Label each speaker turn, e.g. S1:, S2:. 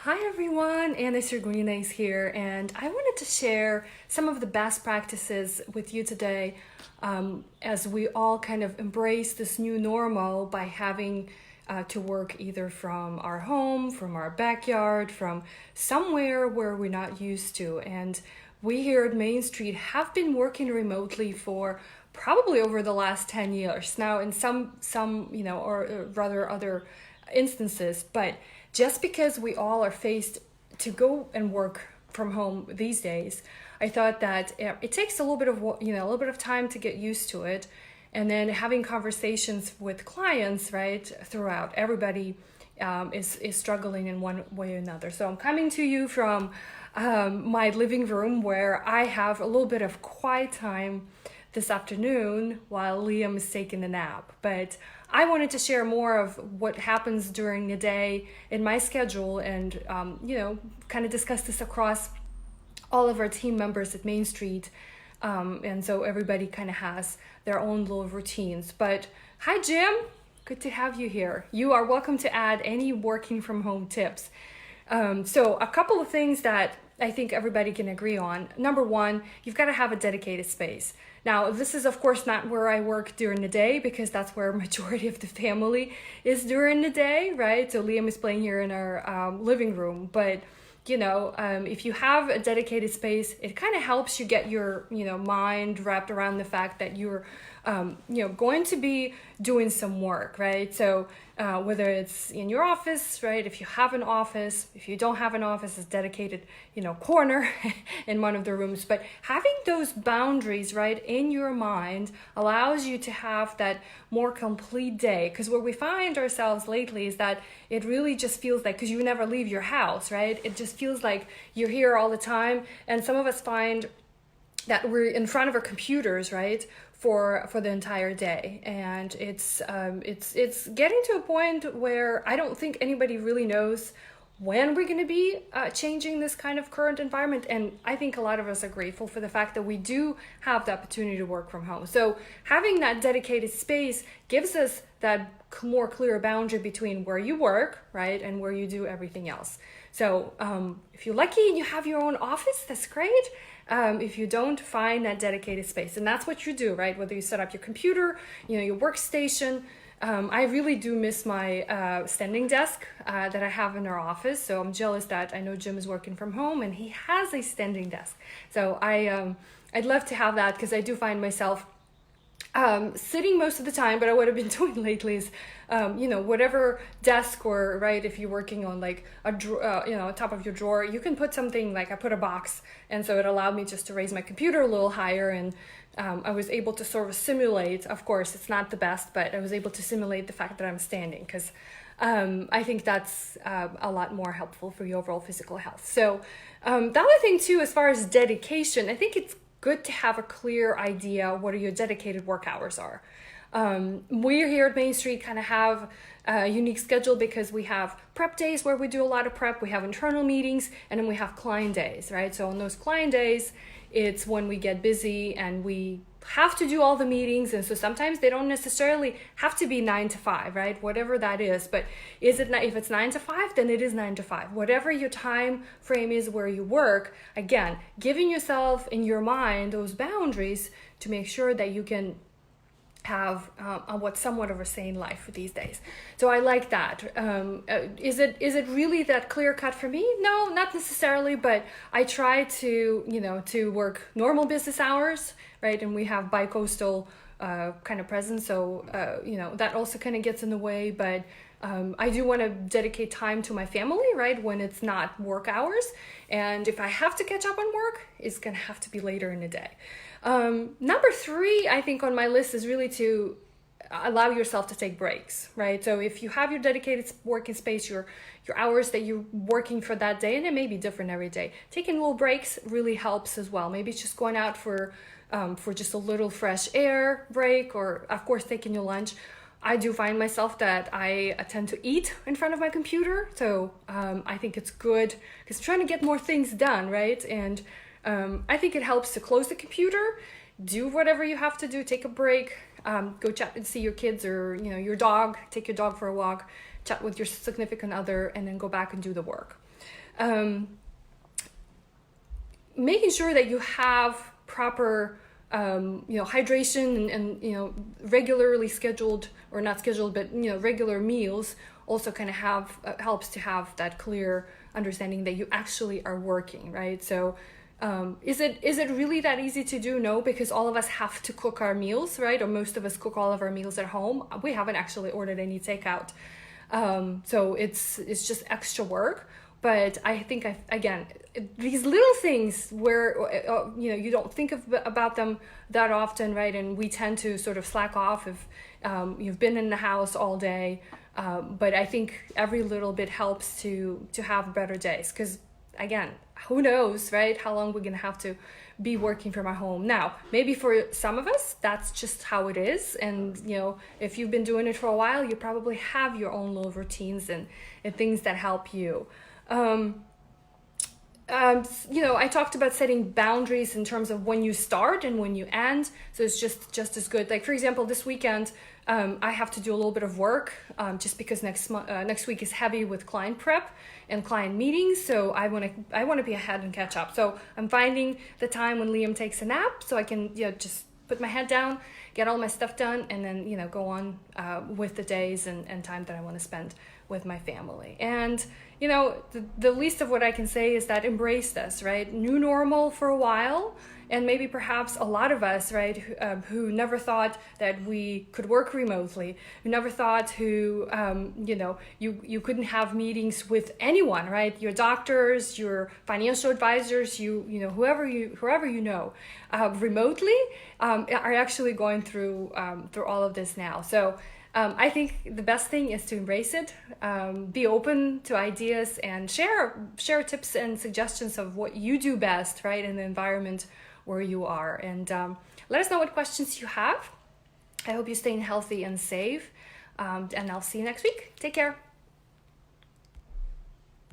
S1: Hi everyone, Anna Sirgunina is here, and I wanted to share some of the best practices with you today as we all kind of embrace this new normal by having to work either from our home, from our backyard, from somewhere where we're not used to. And we here at Main Street have been working remotely for probably over the last 10 years now in some or rather other instances, but just because we all are faced to go and work from home these days, I thought that it takes a little bit of a little bit of time to get used to it, and then having conversations with clients right throughout. Everybody is struggling in one way or another. So I'm coming to you from my living room where I have a little bit of quiet time this afternoon while Liam is taking a nap. But I wanted to share more of what happens during the day in my schedule and, kind of discuss this across all of our team members at Main Street. And so everybody kind of has their own little routines. But hi, Jim. Good to have you here. You are welcome to add any working from home tips. So a couple of things that I think everybody can agree on. Number one, you've got to have a dedicated space. Now, this is of course not where I work during the day because that's where majority of the family is during the day, right? So Liam is playing here in our living room, but if you have a dedicated space, it kind of helps you get your, mind wrapped around the fact that you're, going to be doing some work, right? So whether it's in your office, right? If you have an office, if you don't have an office, it's dedicated, corner in one of the rooms. But having those boundaries, right, in your mind allows you to have that more complete day. Because where we find ourselves lately is that it really just feels like, because you never leave your house, right? It just feels like you're here all the time. And some of us find that we're in front of our computers, right, for the entire day, and it's getting to a point where I don't think anybody really knows when we're going to be changing this kind of current environment. And I think a lot of us are grateful for the fact that we do have the opportunity to work from home. So having that dedicated space gives us that more clear boundary between where you work, right, and where you do everything else. So if you're lucky and you have your own office, that's great. If you don't, find that dedicated space. And that's what you do, right? Whether you set up your computer, your workstation. I really do miss my standing desk that I have in our office. So I'm jealous that I know Jim is working from home and he has a standing desk. So I'd love to have that because I do find myself sitting most of the time, but what I've been doing lately is, whatever desk or right, if you're working on like a top of your drawer, you can put something like I put a box, and so it allowed me just to raise my computer a little higher, and I was able to sort of simulate. Of course, it's not the best, but I was able to simulate the fact that I'm standing because I think that's a lot more helpful for your overall physical health. So the other thing too, as far as dedication, I think it's good to have a clear idea what your dedicated work hours are. We here at Main Street kind of have a unique schedule because we have prep days where we do a lot of prep, we have internal meetings, and then we have client days, right? So on those client days, it's when we get busy and we have to do all the meetings, and so sometimes they don't necessarily have to be 9 to 5, right? Whatever that is. But if it's 9 to 5, then it is 9 to 5. Whatever your time frame is where you work, again, giving yourself in your mind those boundaries to make sure that you can have what's somewhat of a sane life for these days. So I like that. Is it really that clear cut for me? No, not necessarily, but I try to work normal business hours, right? And we have bi-coastal kind of presence, so that also kind of gets in the way, but I do want to dedicate time to my family, right, when it's not work hours. And if I have to catch up on work, it's going to have to be later in the day. Number 3, I think on my list is really to allow yourself to take breaks, right? So if you have your dedicated working space, your hours that you're working for that day, and it may be different every day, taking little breaks really helps as well. Maybe it's just going out for just a little fresh air break, or of course taking your lunch. I do find myself that I tend to eat in front of my computer, so I think it's good because I'm trying to get more things done, right? And I think it helps to close the computer, do whatever you have to do, take a break, go chat and see your kids or your dog, take your dog for a walk, chat with your significant other, and then go back and do the work. Making sure that you have proper hydration and regularly scheduled, or not scheduled, but regular meals also kind of helps to have that clear understanding that you actually are working, right? So is it really that easy to do? No, because all of us have to cook our meals, right? Or most of us cook all of our meals at home. We haven't actually ordered any takeout, so it's just extra work. But I think, again, these little things where you don't think about them that often, right? And we tend to sort of slack off if you've been in the house all day. But I think every little bit helps to have better days, because again, who knows, right? How long we're gonna have to be working from our home. Now, maybe for some of us, that's just how it is. And if you've been doing it for a while, you probably have your own little routines and things that help you. I talked about setting boundaries in terms of when you start and when you end. So it's just as good. Like, for example, this weekend, I have to do a little bit of work, just because next week is heavy with client prep and client meetings. So I want to be ahead and catch up. So I'm finding the time when Liam takes a nap, so I can just put my head down, get all my stuff done, and then go on with the days and time that I want to spend with my family. And the least of what I can say is that embrace this, right? New normal for a while, and maybe perhaps a lot of us, right, who never thought that we could work remotely, who never thought you couldn't have meetings with anyone, right? Your doctors, your financial advisors, whoever you know, remotely, are actually going through all of this now. So I think the best thing is to embrace it, be open to ideas, and share tips and suggestions of what you do best, right, in the environment where you are. And let us know what questions you have. I hope you're staying healthy and safe, and I'll see you next week. Take care.